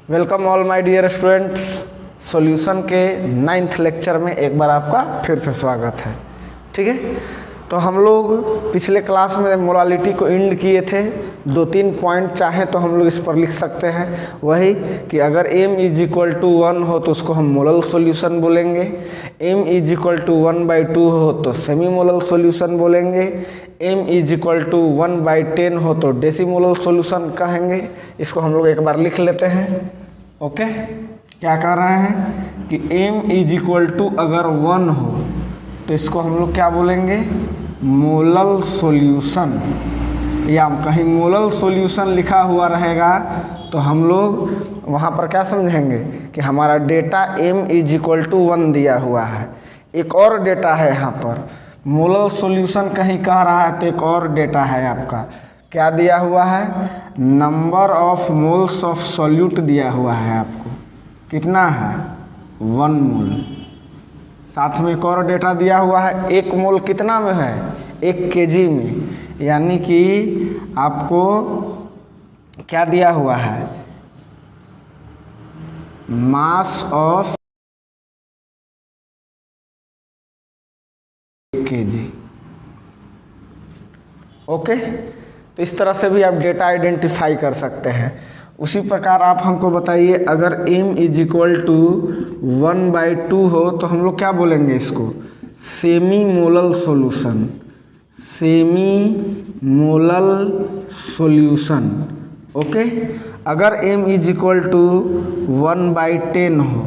Welcome all my dear students. Solution के 9th lecture में एक बार आपका फिर से स्वागत है। ठीक है, तो हम लोग पिछले क्लास में मोलालिटी को इंड किए थे। 2-3 पॉइंट चाहें तो हम लोग इस पर लिख सकते हैं। वही कि अगर m इज इक्वल टू 1 हो तो उसको हम मोलल सॉल्यूशन बोलेंगे, m इज इक्वल टू 1/2 हो तो सेमी मोलल सॉल्यूशन बोलेंगे, m इज इक्वल टू 1/10 हो तो डेसीमोलल सॉल्यूशन कहेंगे। इसको हम लोग एक बार लिख लेते हैं। ओके, क्या कह रहे हैं कि m इज इक्वल टू अगर 1 हो तो इसको हम लोग क्या बोलेंगे, मोलल सॉल्यूशन। या कहीं मोलल सॉल्यूशन लिखा हुआ रहेगा तो हम लोग वहाँ पर क्या समझेंगे कि हमारा data m is equal to 1 दिया हुआ है। एक और डेटा है यहाँ पर, मोलल सॉल्यूशन कहीं कह रहा है तो एक और डेटा है आपका, क्या दिया हुआ है, number of moles of solute दिया हुआ है आपको। कितना है, 1 मोल। साथ में एक और डेटा दिया हुआ है, 1 मोल कितना में है, 1 kg में। यानी कि आपको क्या दिया हुआ है, मास ऑफ kg। ओके, तो इस तरह से भी आप डेटा आइडेंटिफाई कर सकते हैं। उसी प्रकार आप हमको बताइए, अगर m इज इक्वल टू 1/2 हो तो हम लोग क्या बोलेंगे इसको, semi molal solution. Semi molal solution. Okay, अगर m इज इक्वल टू 1/10 हो,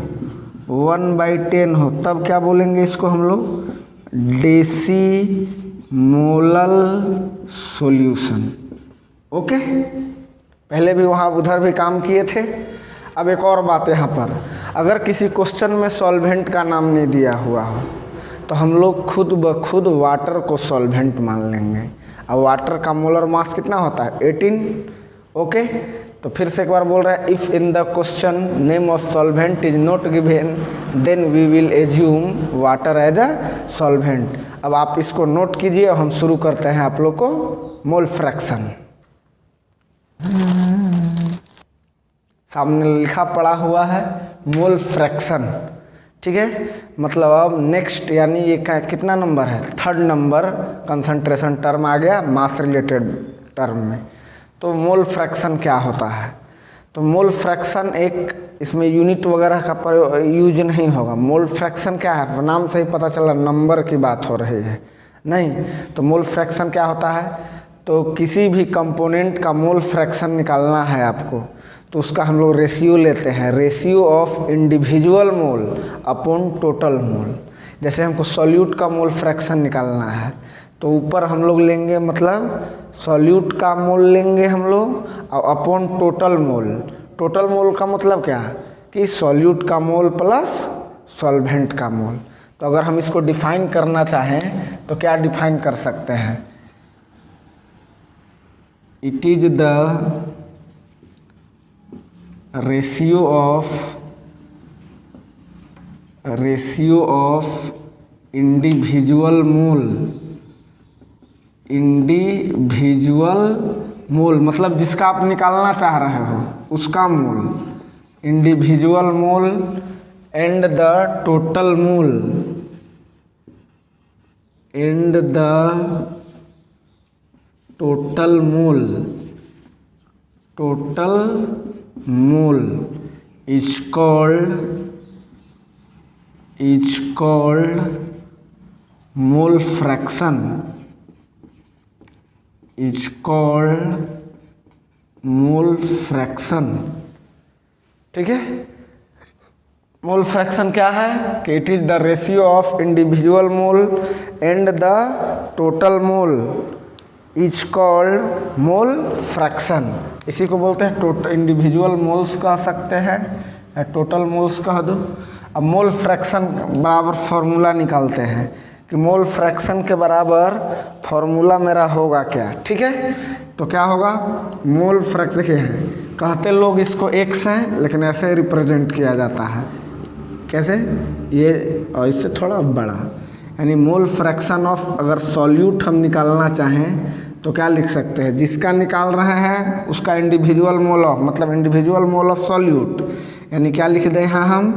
1/10 हो तब क्या बोलेंगे इसको हम लोग, डेसी मोलल सॉल्यूशन। ओके, पहले भी वहाँ उधर भी काम किए थे। अब एक और बात यहाँ पर, अगर किसी क्वेश्चन में सॉल्वेंट का नाम नहीं दिया हुआ हो तो हम लोग खुद ब खुद वाटर को सॉल्वेंट मान लेंगे। अब वाटर का मोलर मास कितना होता है, 18। ओके, तो फिर से एक बार बोल रहे हैं, if in the question name of solvent is not given then we will assume water as a solvent. अब आप इसको नोट कीजिए और हम शुरू करते हैं आप लोग को मोल फ्रैक्शन। सामने लिखा पड़ा हुआ है मोल फ्रैक्शन। ठीक है, मतलब अब नेक्स्ट यानी ये कितना नंबर है, 3rd नंबर कंसंट्रेशन टर्म आ गया मास रिलेटेड टर्म में। तो मोल फ्रैक्शन क्या होता है, तो मोल फ्रैक्शन एक, इसमें यूनिट वगैरह का यूज नहीं होगा। मोल फ्रैक्शन क्या है, नाम से ही पता चला नंबर की बात हो रही है, नहीं। तो मोल फ्रैक्शन क्या होता है, तो किसी भी कंपोनेंट का मोल फ्रैक्शन निकालना है आपको तो उसका हम लोग रेशियो लेते हैं, ratio of individual mole upon total mole. जैसे हमको सॉल्यूट का मोल फ्रैक्शन निकालना है तो ऊपर हम लोग लेंगे, मतलब सॉल्यूट का मोल लेंगे हम लोग और अपॉन टोटल मोल। टोटल मोल का मतलब क्या, कि सॉल्यूट का मोल प्लस सॉल्वेंट का मोल। तो अगर हम इसको डिफाइन करना चाहें तो क्या डिफाइन कर सकते हैं, it is the ratio of individual mole, मतलब जिसका आप निकालना चाह रहे हो उसका mole, individual mole and the total mole, total mole is called mole fraction, ठीक है। मोल फ्रैक्शन क्या है कि it is the ratio of individual mole and the total mole is called mole fraction. इसी को बोलते हैं टोटल, इंडिविजुअल मोल्स कह सकते हैं या टोटल मोल्स कह दो। अब मोल फ्रैक्शन बराबर फॉर्मूला निकालते हैं कि मोल फ्रैक्शन के बराबर फॉर्मूला मेरा होगा क्या। ठीक है, तो क्या होगा, मोल फ्रैक्शन देखिए कहते लोग इसको x है लेकिन ऐसे रिप्रेजेंट किया जाता है, कैसे, ये और इससे थोड़ा बड़ा, यानी मोल फ्रैक्शन ऑफ, अगर सॉल्यूट हम निकालना चाहें तो क्या लिख सकते हैं, जिसका निकाल रहे हैं उसका इंडिविजुअल मोल ऑफ, मतलब इंडिविजुअल मोल ऑफ सॉल्यूट, यानी क्या लिख दें यहाँ हम,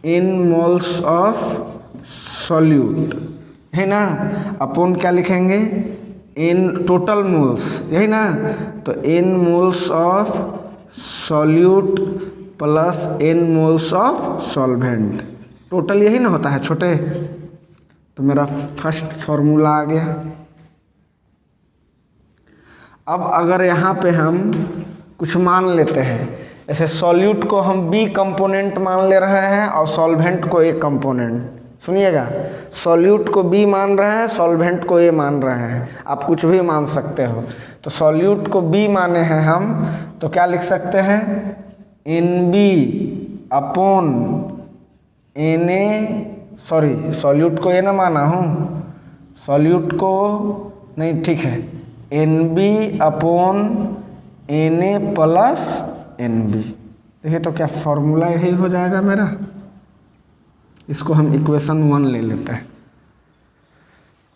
इन मोल्स ऑफ सॉल्यूट, है ना, अपन क्या लिखेंगे, इन टोटल मोल्स, यही ना, तो n moles of solute plus n moles of solvent, total यही ना होता है छोटे। तो मेरा फर्स्ट फॉर्मूला आ गया। अब अगर यहाँ पे हम कुछ मान लेते हैं, ऐसे सॉल्यूट को हम बी कंपोनेंट मान ले रहे हैं और सॉल्वेंट को ए कंपोनेंट, सुनिएगा, सॉल्यूट को बी मान रहे हैं, सॉल्वेंट को ए मान रहे हैं, आप कुछ भी मान सकते हो। तो सॉल्यूट को बी माने हैं हम, तो क्या लिख सकते हैं, n B upon N A, sorry solute को ए ना माना हूँ, सॉल्यूट को नहीं, ठीक है, n B upon N A plus N B. देखिए तो क्या फॉर्मूला यही हो जाएगा मेरा, इसको हम इक्वेशन 1 ले लेते हैं,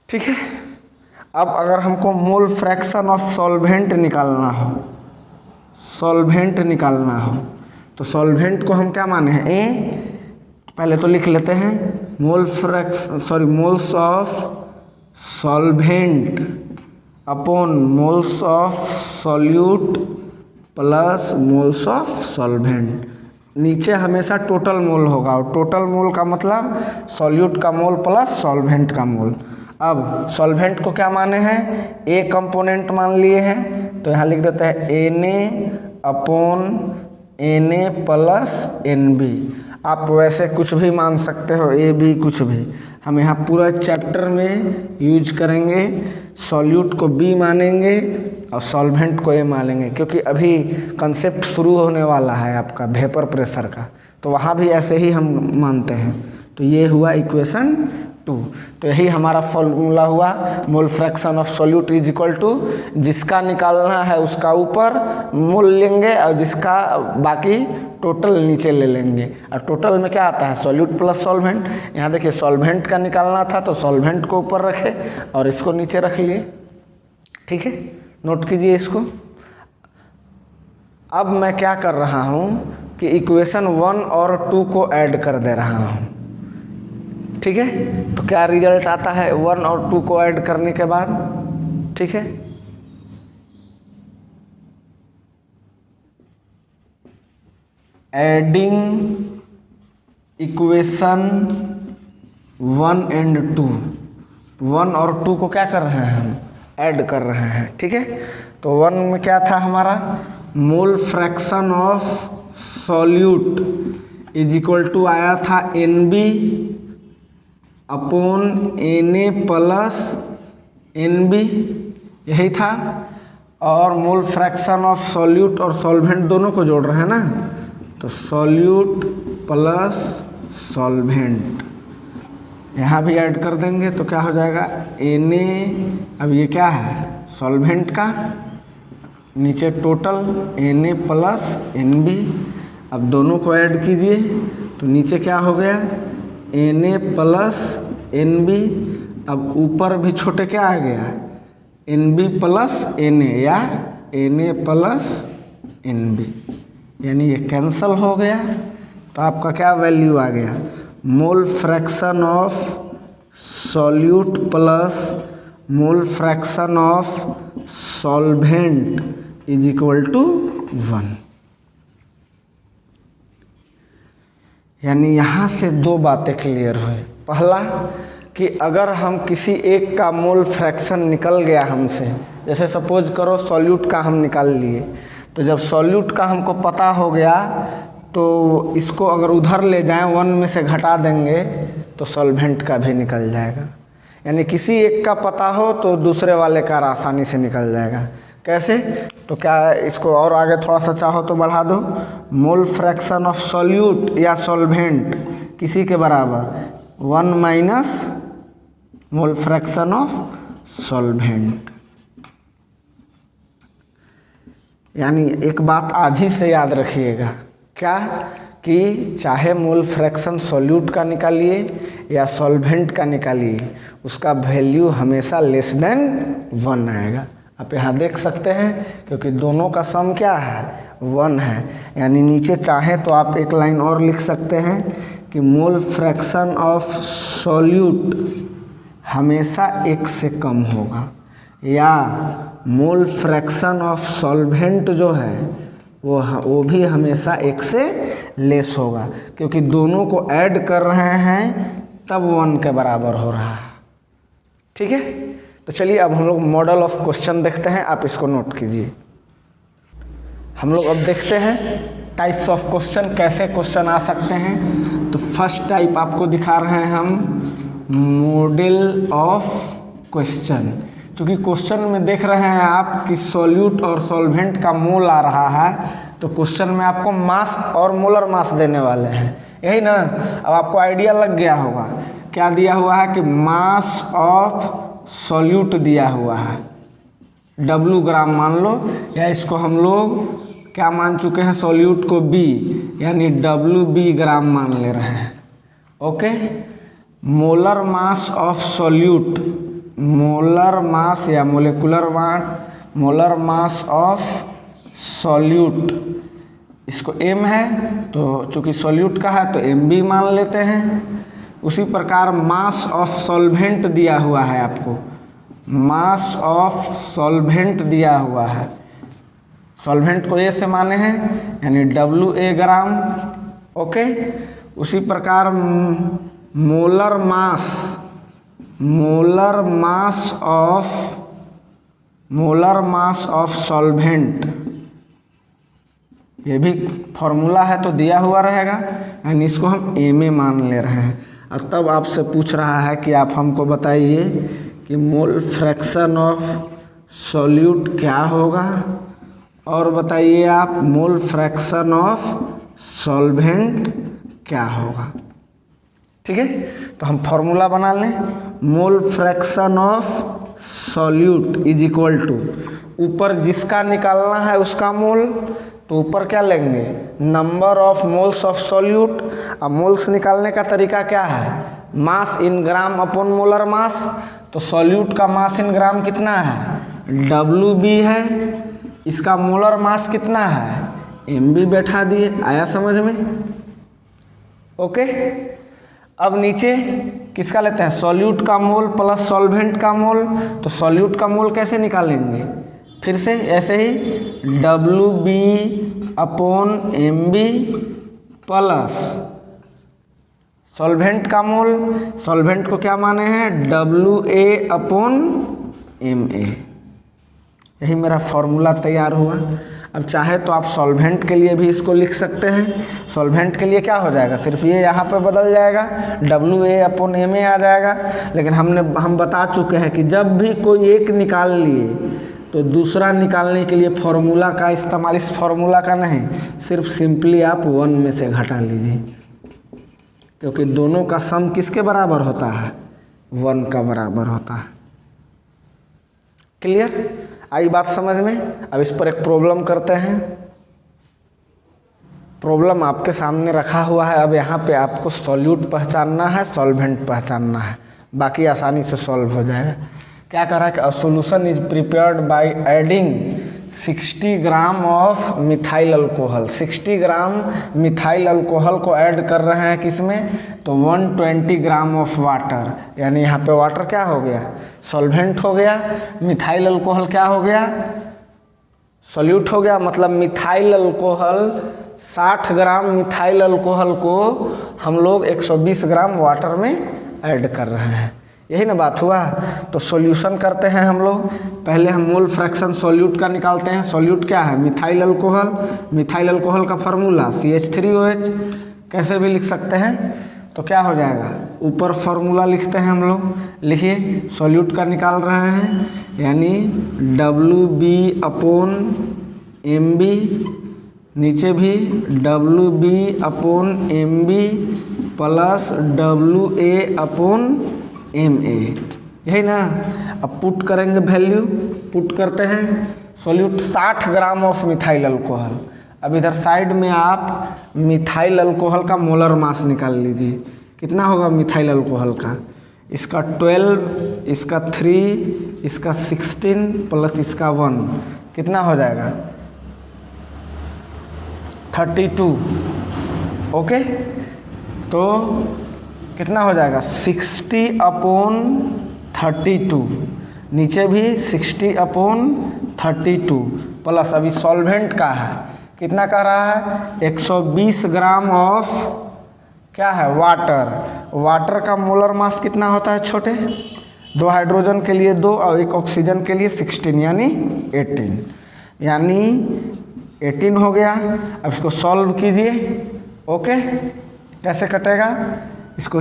ठीक है। अब अगर हमको मोल फ्रैक्शन ऑफ सॉल्वेंट निकालना हो, सॉल्वेंट निकालना हो, तो सॉल्वेंट को हम क्या माने हैं, ए, पहले तो लिख लेते हैं, mole fraction, sorry moles of solvent upon moles of solute plus moles of solvent. नीचे हमेशा टोटल मोल होगा, और टोटल मोल का मतलब सॉल्यूट का मोल प्लस सॉल्वेंट का मोल। अब सॉल्वेंट को क्या माने हैं, ए कंपोनेंट मान लिए हैं, तो यहाँ लिख देते हैं n A upon N A plus N B. आप वैसे कुछ भी मान सकते हो, ए बी कुछ भी, हम यहाँ पूरा चैप्टर में यूज करेंगे, सॉल्यूट को बी मानेंगे और सॉल्वेंट को ए मानेंगे, क्योंकि अभी कंसेप्ट शुरू होने वाला है आपका वेपर प्रेशर का, तो वहाँ भी ऐसे ही हम मानते हैं। तो ये हुआ इक्वेशन 2। तो यही हमारा फॉर्मूला हुआ, mole fraction of solute is equal to, जिसका निकालना है उसका ऊपर मोल लेंगे और जिसका बाकी टोटल नीचे ले लेंगे। और टोटल में क्या आता है, सॉल्यूट प्लस सॉल्वेंट। यहाँ देखिए सॉल्वेंट का निकालना था तो सॉल्वेंट को ऊपर रखे और इसको नीचे रख लिए, ठीक है, नोट कीजिए इसको। अब मैं क्या कर रहा हूँ कि इक्वेशन 1 और 2 को ऐड कर दे रहा हूँ, ठीक है। तो क्या रिजल्ट आता है 1 और 2 को ऐड करने के बाद, ठीक है। एडिंग इक्वेशन 1 एंड 2, 1 और 2 को क्या कर रहे हैं हम, ऐड कर रहे हैं, ठीक है। तो 1 में क्या था हमारा, mole fraction of solute is equal to आया था n B upon N A plus N B, यही था। और मोल फ्रैक्शन ऑफ सॉल्यूट और सॉल्वेंट दोनों को जोड़ रहे हैं ना, तो सॉल्यूट प्लस सॉल्वेंट यहाँ भी ऐड कर देंगे तो क्या हो जाएगा, एन ए, अब ये क्या है सॉल्वेंट का, नीचे total n A plus N B. अब दोनों को ऐड कीजिए तो नीचे क्या हो गया, N A plus N B. अब ऊपर भी छोटे क्या आ गया, N B plus N A या N A plus N B, यानी ये कैंसल हो गया। तो आपका क्या वैल्यू आ गया, mole fraction of solute plus mole fraction of solvent is equal to 1। यानी यहाँ से 2 बातें क्लियर हुई। पहला कि अगर हम किसी एक का मोल फ्रैक्शन निकल गया हमसे, जैसे सपोज करो सॉल्यूट का हम निकाल लिए, तो जब सॉल्यूट का हमको पता हो गया तो इसको अगर उधर ले जाएं 1 में से घटा देंगे तो सॉल्वेंट का भी निकल जाएगा। यानी किसी एक का पता हो तो दूसरे वाले का आसानी से निकल जाएगा। कैसे, तो क्या इसको और आगे थोड़ा सा चाहो तो बढ़ा दो, मोल फ्रैक्शन ऑफ सॉल्यूट या सॉल्वेंट किसी के बराबर 1 minus mole fraction of solvent. यानी एक बात आज ही से याद रखिएगा, क्या कि चाहे मोल फ्रैक्शन सॉल्यूट का निकालिए या सॉल्वेंट का निकालिए, उसका वैल्यू हमेशा लेस देन 1 आएगा। आप यहाँ देख सकते हैं, क्योंकि दोनों का सम क्या है 1 है। यानी नीचे चाहें तो आप एक लाइन और लिख सकते हैं कि मोल फ्रैक्शन ऑफ सॉल्यूट हमेशा 1 से कम होगा, या मोल फ्रैक्शन ऑफ सॉल्वेंट जो है वो भी हमेशा 1 से लेस होगा, क्योंकि दोनों को ऐड कर रहे हैं तब 1 के बराबर हो रहा है। ठीक है, तो चलिए अब हम लोग मॉडल ऑफ क्वेश्चन देखते हैं, आप इसको नोट कीजिए। हम लोग अब देखते हैं टाइप्स ऑफ क्वेश्चन, कैसे क्वेश्चन आ सकते हैं। तो फर्स्ट टाइप आपको दिखा रहे हैं हम मॉडल ऑफ क्वेश्चन। क्योंकि क्वेश्चन में देख रहे हैं आप कि सॉल्यूट और सॉल्वेंट का मोल आ रहा है, तो क्वेश्चन में आपको मास और मोलर मास देने वाले हैं, यही ना। अब आपको आइडिया लग गया होगा क्या दिया हुआ है कि मास ऑफ सॉल्यूट दिया हुआ है W ग्राम मान लो, या इसको हम लोग क्या मान चुके हैं सॉल्यूट को B, यानी WB ग्राम मान ले रहे हैं। Okay, molar mass of solute, molar mass या मोलर मास ऑफ सॉल्यूट, इसको M है, तो चूँकि सॉल्यूट का है तो MB मान लेते हैं। उसी प्रकार मास ऑफ सॉल्वेंट दिया हुआ है आपको, मास ऑफ सॉल्वेंट दिया हुआ है, सॉल्वेंट को A से माने हैं यानी WA ग्राम। ओके, उसी प्रकार मोलर मास ऑफ सॉल्वेंट, ये भी फॉर्मूला है तो दिया हुआ रहेगा, यानी इसको हम MA मान ले रहे हैं। और तब आपसे पूछ रहा है कि आप हमको बताइए कि मोल फ्रैक्शन ऑफ सॉल्यूट क्या होगा, और बताइए आप मोल फ्रैक्शन ऑफ सॉल्वेंट क्या होगा। ठीक है, तो हम फॉर्मूला बना लें। Mole fraction of solute is equal to, ऊपर जिसका निकालना है उसका मोल, तो ऊपर क्या लेंगे number of moles of solute. अब मोल्स निकालने का तरीका क्या है, मास इन ग्राम अपॉन मोलर मास। तो सॉल्यूट का मास इन ग्राम कितना है WB है, इसका मोलर मास कितना है MB बैठा दिए। आया समझ में? ओके, अब नीचे किसका लेते हैं सॉल्यूट का मोल प्लस सॉल्वेंट का मोल। तो सॉल्यूट का मोल कैसे निकालेंगे, फिर से ऐसे ही WB upon MB plus solvent का मोल, सॉल्वेंट को क्या माने हैं WA अपॉन MA। यही मेरा फॉर्मूला तैयार हुआ। अब चाहे तो आप सॉल्वेंट के लिए भी इसको लिख सकते हैं। सॉल्वेंट के लिए क्या हो जाएगा, सिर्फ ये यहाँ पे बदल जाएगा WA अपॉन MA आ जाएगा। लेकिन हम बता चुके हैं कि जब भी कोई एक निकाल लिए तो दूसरा निकालने के लिए फॉर्मूला का इस्तेमाल, इस फॉर्मूला का नहीं, सिर्फ सिंपली आप 1 में से घटा लीजिए, क्योंकि दोनों का सम किसके बराबर होता है 1 का बराबर होता है। क्लियर, आई बात समझ में? अब इस पर एक प्रॉब्लम करते हैं। प्रॉब्लम आपके सामने रखा हुआ है। अब यहाँ पे आपको सॉल्यूट पहचानना है, सॉल्वेंट पहचानना है, बाकी आसानी से सॉल्व हो जाएगा। क्या कह रहा है कि a solution is prepared by adding 60 gram of methyl alcohol. 60 gram methyl alcohol को ऐड कर रहे हैं किसमें, तो 120 ग्राम ऑफ वाटर, यानी यहाँ पे वाटर क्या हो गया सॉल्वेंट हो गया, मिथाइल अल्कोहल क्या हो गया सॉल्यूट हो गया। मतलब मिथाइल अल्कोहल 60 ग्राम मिथाइल अल्कोहल को हम लोग 120 ग्राम वाटर में ऐड कर रहे हैं, यही ना बात हुआ। तो सॉल्यूशन करते हैं हम लोग। पहले हम मोल फ्रैक्शन सॉल्यूट का निकालते हैं। सॉल्यूट क्या है मिथाइल अल्कोहल, मिथाइल अल्कोहल का फार्मूला CH3OH, कैसे भी लिख सकते हैं। तो क्या हो जाएगा, ऊपर फार्मूला लिखते हैं हम लोग, लिखिए सॉल्यूट का निकाल रहे हैं, यानी WB अपॉन MB, नीचे भी WB upon MB plus WA upon MA, यही ना। अब पुट करेंगे वैल्यू, पुट करते हैं solute 60 gram of methyl alcohol. अब इधर साइड में आप मिथाइल अल्कोहल का मोलर मास निकाल लीजिए, कितना होगा मिथाइल अल्कोहल का, इसका 12, इसका 3, इसका 16 प्लस इसका 1 कितना हो जाएगा 32। ओके, तो कितना हो जाएगा 60/32, नीचे भी 60/32 प्लस अभी सॉल्वेंट का है, कितना कह रहा है 120 ग्राम ऑफ क्या है वाटर। वाटर का मोलर मास कितना होता है छोटे, 2 हाइड्रोजन के लिए 2 और 1 ऑक्सीजन के लिए 16 यानी 18, यानी 18 हो गया। अब इसको सॉल्व कीजिए। ओके, कैसे कटेगा, इसको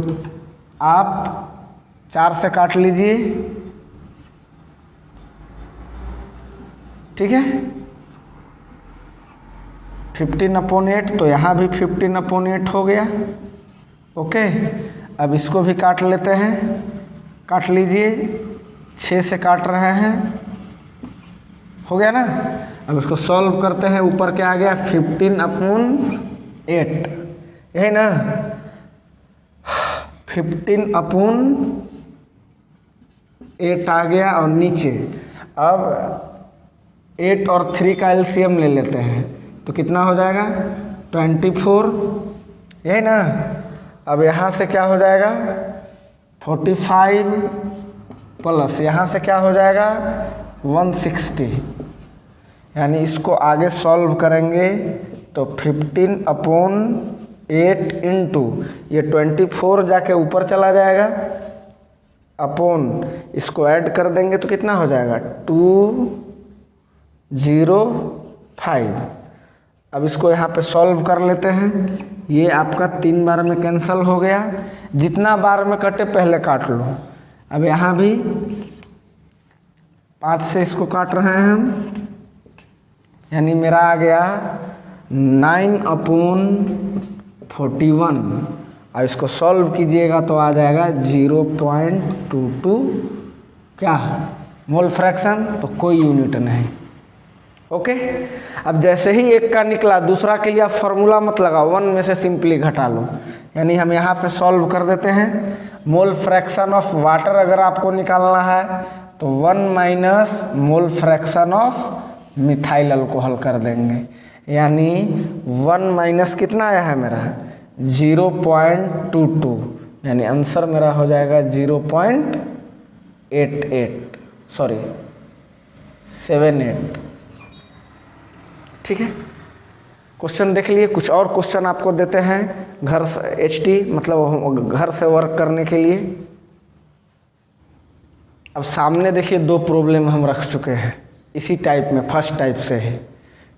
आप 4 से काट लीजिए, ठीक है, 15/8, तो यहाँ भी 15/8 हो गया। ओके, अब इसको भी काट लेते हैं, काट लीजिए, 6 से काट रहे हैं, हो गया ना। अब इसको सॉल्व करते हैं, ऊपर क्या आ गया 15/8, यही ना 15/8 आ गया। और नीचे अब 8 और 3 का एलसीएम ले लेते हैं, तो कितना हो जाएगा 24, यही ना। अब यहाँ से क्या हो जाएगा 45 प्लस यहाँ से क्या हो जाएगा 160, यानी इसको आगे सॉल्व करेंगे तो 15/8 इंटू ये 24 जाके ऊपर चला जाएगा, अपॉन इसको ऐड कर देंगे तो कितना हो जाएगा 205। अब इसको यहाँ पे सॉल्व कर लेते हैं, ये आपका 3 बार में कैंसिल हो गया, जितना बार में कटे पहले काट लो। अब यहाँ भी 5 से इसको काट रहे हैं हम, यानी मेरा आ गया 9/41, और इसको सॉल्व कीजिएगा तो आ जाएगा 0.22 क्या मोल फ्रैक्शन, तो कोई यूनिट नहीं। ओके, अब जैसे ही एक का निकला दूसरा के लिए आप फॉर्मूला मत लगाओ, 1 में से सिंपली घटा लो, यानी हम यहाँ पे सॉल्व कर देते हैं। मोल फ्रैक्शन ऑफ वाटर अगर आपको निकालना है तो 1 minus mole fraction of methyl alcohol कर देंगे, यानी 1 माइनस कितना आया है मेरा 0.22, यानी आंसर मेरा हो जाएगा 0.78। ठीक है, क्वेश्चन देख लिए। कुछ और क्वेश्चन आपको देते हैं घर से, HT मतलब घर से वर्क करने के लिए। अब सामने देखिए 2 प्रॉब्लम हम रख चुके हैं इसी टाइप में, फर्स्ट टाइप से है,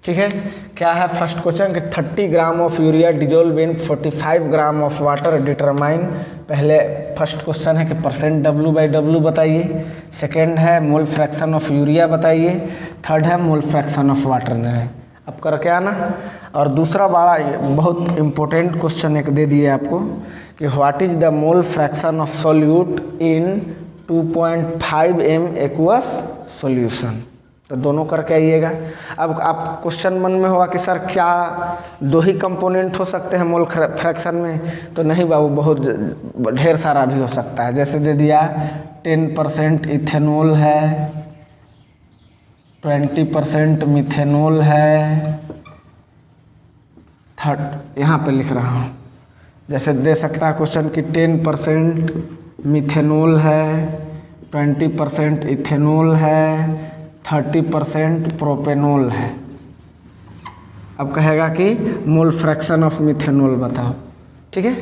ठीक है। क्या है फर्स्ट क्वेश्चन कि 30 gram of urea dissolve in 45 gram of water, determine. पहले फर्स्ट क्वेश्चन है कि %W/W बताइए, सेकेंड है मोल फ्रैक्शन ऑफ यूरिया बताइए, थर्ड है मोल फ्रैक्शन ऑफ वाटर है। अब करके आना। और दूसरा बड़ा बहुत इम्पोर्टेंट क्वेश्चन एक दे दिए आपको कि what is the mole fraction of solute in 2.5 m aqueous solution, तो दोनों करके आइएगा। अब आप क्वेश्चन मन में होगा कि सर क्या 2 ही कंपोनेंट हो सकते हैं मोल फ्रैक्शन में, तो नहीं बाबू, बहुत ढेर सारा भी हो सकता है। जैसे दे दिया 10% इथेनॉल है, 20% मिथेनॉल है, यहाँ पे लिख रहा हूँ, जैसे दे सकता है क्वेश्चन कि 10% मिथेनॉल है, 20% इथेनॉल है, 30% प्रोपेनॉल है। अब कहेगा कि मोल फ्रैक्शन ऑफ मिथेनॉल बताओ, ठीक है,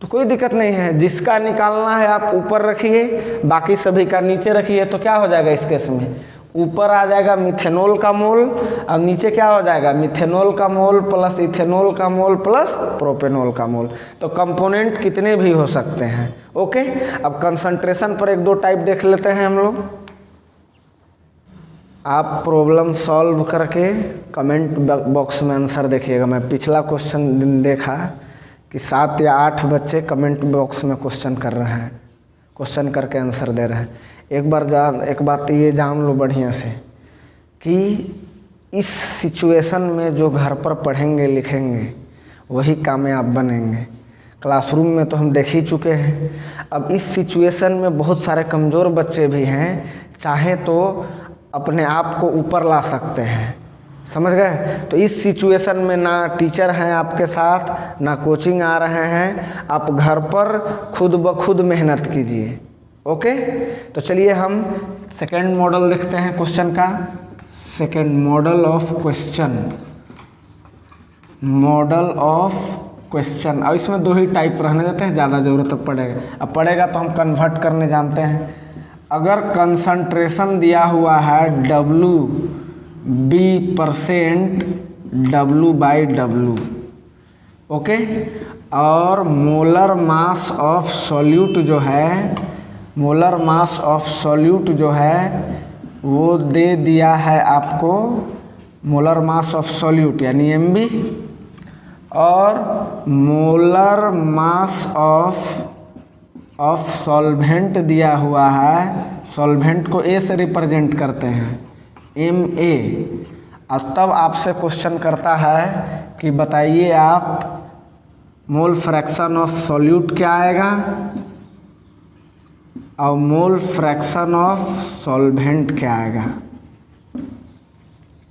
तो कोई दिक्कत नहीं है। जिसका निकालना है आप ऊपर रखिए, बाकी सभी का नीचे रखिए, तो क्या हो जाएगा इस केस में, ऊपर आ जाएगा मिथेनॉल का मोल और नीचे क्या हो जाएगा मिथेनॉल का मोल प्लस इथेनॉल का मोल प्लस प्रोपेनॉल का मोल। तो कंपोनेंट कितने भी हो सकते हैं। ओके, अब कंसंट्रेशन पर 1-2 टाइप देख लेते हैं हम लोग। आप प्रॉब्लम सॉल्व करके कमेंट बॉक्स में आंसर देखिएगा। मैं पिछला क्वेश्चन दिन देखा कि 7 या 8 बच्चे कमेंट बॉक्स में क्वेश्चन कर रहे हैं, क्वेश्चन करके आंसर दे रहे हैं। एक बात ये जान लो बढ़िया से कि इस सिचुएशन में जो घर पर पढ़ेंगे लिखेंगे वही कामयाब बनेंगे। क्लासरूम में तो हम देख ही चुके हैं। अब इस सिचुएशन में बहुत सारे कमज़ोर बच्चे भी हैं, चाहे तो अपने आप को ऊपर ला सकते हैं, समझ गए। तो इस सिचुएशन में ना टीचर हैं आपके साथ, ना कोचिंग आ रहे हैं, आप घर पर खुद ब खुद मेहनत कीजिए। ओके, तो चलिए हम सेकंड मॉडल देखते हैं क्वेश्चन का। Second model of question, model of question. अब इसमें 2 ही टाइप रहने देते हैं, ज़्यादा ज़रूरत पड़ेगा। अब पड़ेगा तो हम कन्वर्ट करने जानते हैं। अगर कंसंट्रेशन दिया हुआ है WB% W/W, ओके, और मोलर मास ऑफ सॉल्यूट जो है, मोलर मास ऑफ सॉल्यूट जो है वो दे दिया है आपको, मोलर मास ऑफ सॉल्यूट यानी MB, और मोलर मास ऑफ सॉल्वेंट दिया हुआ है, सॉल्वेंट को A से रिप्रेजेंट करते हैं MA। और तब आपसे क्वेश्चन करता है कि बताइए आप मोल फ्रैक्शन ऑफ सॉल्यूट क्या आएगा और मोल फ्रैक्शन ऑफ सॉल्वेंट क्या आएगा।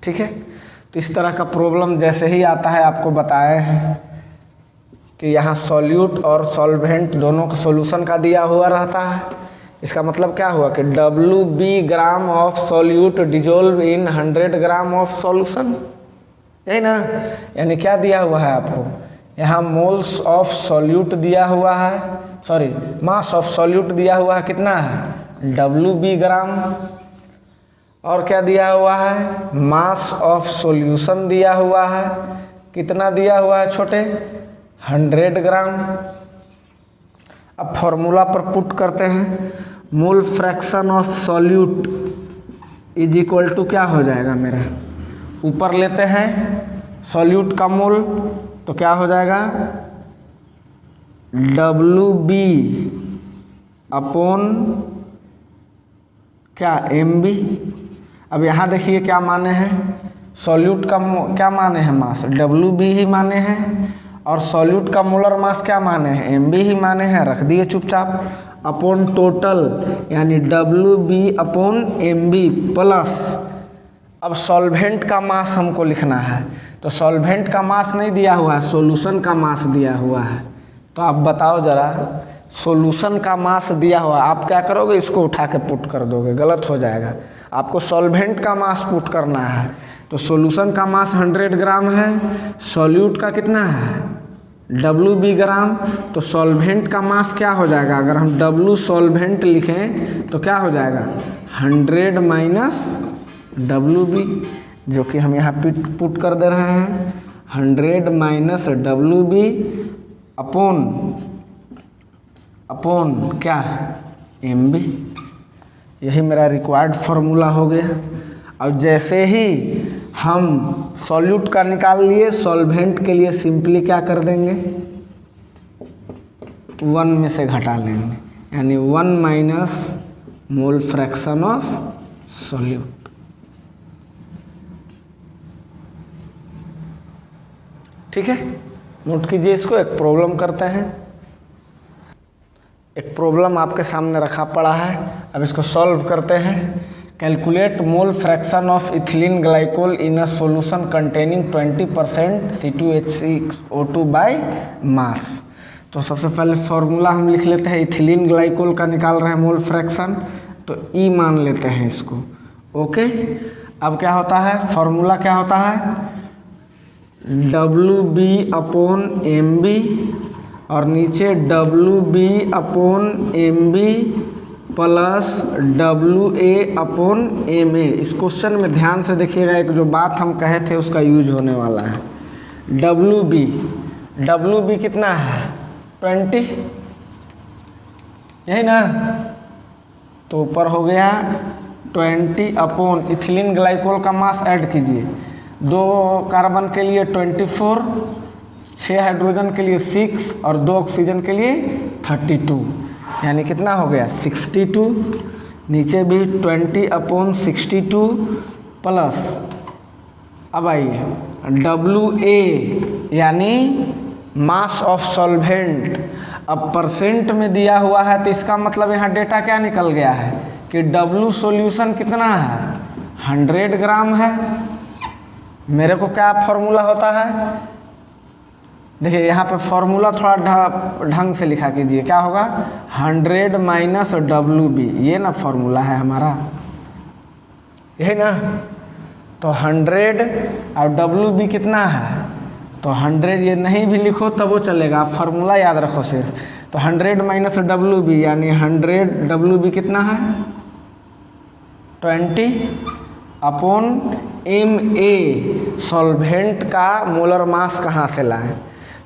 ठीक है, तो इस तरह का प्रॉब्लम जैसे ही आता है आपको बताए हैं कि यहाँ सॉल्यूट और सॉल्वेंट दोनों का सॉल्यूशन का दिया हुआ रहता है। इसका मतलब क्या हुआ कि WB gram of solute dissolve in 100 gram of solution, यही ना। यानी क्या दिया हुआ है आपको, यहाँ मोल्स ऑफ सॉल्यूट दिया हुआ है, सॉरी मास ऑफ सॉल्यूट दिया हुआ है, कितना है WB ग्राम, और क्या दिया हुआ है मास ऑफ सॉल्यूशन दिया हुआ है, कितना दिया हुआ है छोटे 100 ग्राम। अब फॉर्मूला पर पुट करते हैं, mole fraction of solute is equal to क्या हो जाएगा मेरा, ऊपर लेते हैं सॉल्यूट का मोल तो क्या हो जाएगा WB अपॉन क्या MB। अब यहाँ देखिए क्या माने हैं, सॉल्यूट का क्या माने हैं मास WB ही माने हैं, और सॉल्यूट का मोलर मास क्या माने हैं MB ही माने हैं, रख दिए चुपचाप, अपॉन टोटल यानी WB अपॉन MB प्लस। अब सॉल्वेंट का मास हमको लिखना है, तो सॉल्वेंट का मास नहीं दिया हुआ है, सॉल्यूशन का मास दिया हुआ है। तो आप बताओ ज़रा, सॉल्यूशन का मास दिया हुआ, आप क्या करोगे, इसको उठा के पुट कर दोगे, गलत हो जाएगा। आपको सॉल्वेंट का मास पुट करना है, तो सॉल्यूशन का मास 100 ग्राम है, सॉल्यूट का कितना है WB ग्राम, तो सॉल्वेंट का मास क्या हो जाएगा, अगर हम W सॉल्वेंट लिखें तो क्या हो जाएगा 100 माइनस WB, जो कि हम यहाँ पुट कर दे रहे हैं 100 माइनस WB अपॉन क्या MB। यही मेरा रिक्वायर्ड फार्मूला हो गया। और जैसे ही हम सॉल्यूट का निकाल लिए, सॉल्वेंट के लिए सिंपली क्या कर देंगे 1 में से घटा लेंगे, यानी 1 minus mole fraction of solute. ठीक है, नोट कीजिए इसको। एक प्रॉब्लम करते हैं, एक प्रॉब्लम आपके सामने रखा पड़ा है, अब इसको सॉल्व करते हैं। Calculate mole fraction of ethylene glycol in a solution containing 20% C2H6O2 by mass. तो सबसे पहले फॉर्मूला हम लिख लेते हैं, इथिलीन ग्लाइकोल का निकाल रहे हैं मोल फ्रैक्शन, तो E मान लेते हैं इसको। ओके, अब क्या होता है, फॉर्मूला क्या होता है WB अपॉन MB, और नीचे WB upon MB plus WA upon MA। इस क्वेश्चन में ध्यान से देखिएगा, एक जो बात हम कहे थे उसका यूज होने वाला है। WB कितना है 20, यही ना, तो ऊपर हो गया 20 अपॉन इथिलीन ग्लाइकोल का मास ऐड कीजिए, 2 कार्बन के लिए 24, 6 हाइड्रोजन के लिए 6 और 2 ऑक्सीजन के लिए 32, यानी कितना हो गया 62। नीचे भी 20 अपॉन 62 प्लस, अब आइए WA यानी मास ऑफ सॉल्वेंट। अब परसेंट में दिया हुआ है तो इसका मतलब यहाँ डेटा क्या निकल गया है कि W सॉल्यूशन कितना है, 100 ग्राम है। मेरे को क्या फॉर्मूला होता है, देखिए यहाँ पे फॉर्मूला थोड़ा ढंग से लिखा कीजिए, क्या होगा 100 माइनस WB, ये ना फॉर्मूला है हमारा, यही ना। तो 100 और WB कितना है, तो 100 ये नहीं भी लिखो तब वो चलेगा, आप फार्मूला याद रखो सिर्फ। तो 100 माइनस WB यानी 100 WB कितना है 20 अपॉन MA, सॉल्वेंट का मोलर मास कहाँ से लाएं।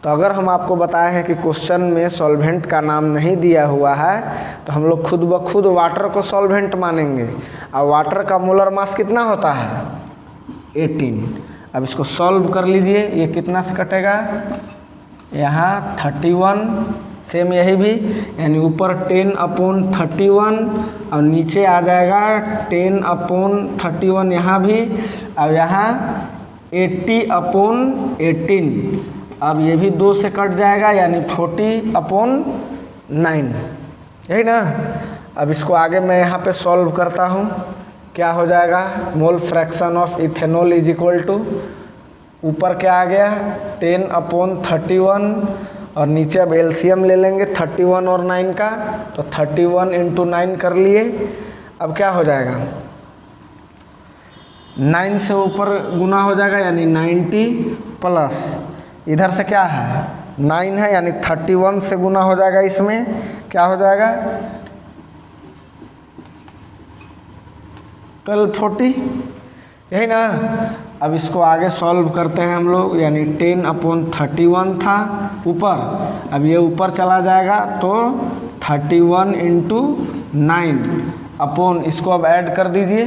तो अगर हम आपको बताए हैं कि क्वेश्चन में सॉल्वेंट का नाम नहीं दिया हुआ है तो हम लोग खुद ब खुद वाटर को सॉल्वेंट मानेंगे, और वाटर का मोलर मास कितना होता है 18। अब इसको सॉल्व कर लीजिए, ये कितना से कटेगा, यहाँ 31, सेम यही भी, यानी ऊपर 10 अपॉन 31 और नीचे आ जाएगा 10 अपॉन 31 यहाँ भी, और यहाँ 80 अपॉन 18। अब ये भी 2 से कट जाएगा यानी 40 अपॉन 9, यही ना। अब इसको आगे मैं यहाँ पे सॉल्व करता हूँ, क्या हो जाएगा, mole fraction of ethanol is equal to, ऊपर क्या आ गया 10 अपॉन 31 और नीचे अब एलसीएम ले लेंगे 31 और 9 का, तो 31 इंटू 9 कर लिए। अब क्या हो जाएगा 9 से ऊपर गुना हो जाएगा यानी 90 प्लस इधर से क्या है 9 है यानी 31 से गुना हो जाएगा, इसमें क्या हो जाएगा 1240, यही ना। अब इसको आगे सॉल्व करते हैं हम लोग, यानी 10 अपॉन 31 था ऊपर, अब ये ऊपर चला जाएगा तो 31 इंटू 9 अपॉन, इसको अब ऐड कर दीजिए,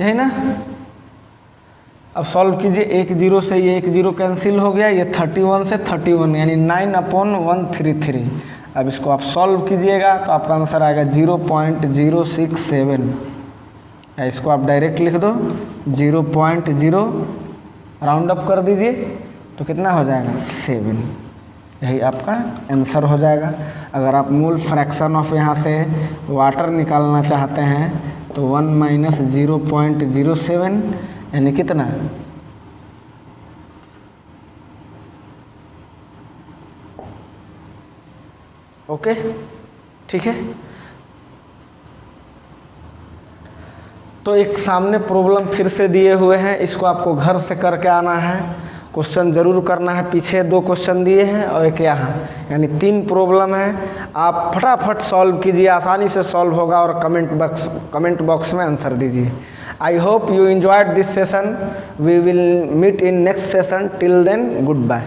यही ना। अब सॉल्व कीजिए, 1 0 से ये 1 0 कैंसिल हो गया, ये 31 से 31 यानी 9 अपॉन 133। अब इसको आप सॉल्व कीजिएगा तो आपका आंसर आएगा 0.067, या इसको आप डायरेक्ट लिख दो 0.0, राउंड अप कर दीजिए तो कितना हो जाएगा 7, यही आपका आंसर हो जाएगा। अगर आप मोल फ्रैक्शन ऑफ यहाँ से वाटर निकालना चाहते हैं तो 1 माइनस 0.07 यानी कितना, ओके ठीक है। तो एक सामने प्रॉब्लम फिर से दिए हुए हैं, इसको आपको घर से करके आना है, क्वेश्चन ज़रूर करना है। पीछे 2 क्वेश्चन दिए हैं और एक यहाँ, यानी 3 प्रॉब्लम है। आप फटाफट सॉल्व कीजिए, आसानी से सॉल्व होगा, और कमेंट बॉक्स में आंसर दीजिए। I hope you enjoyed this session, we will meet in next session, till then good bye.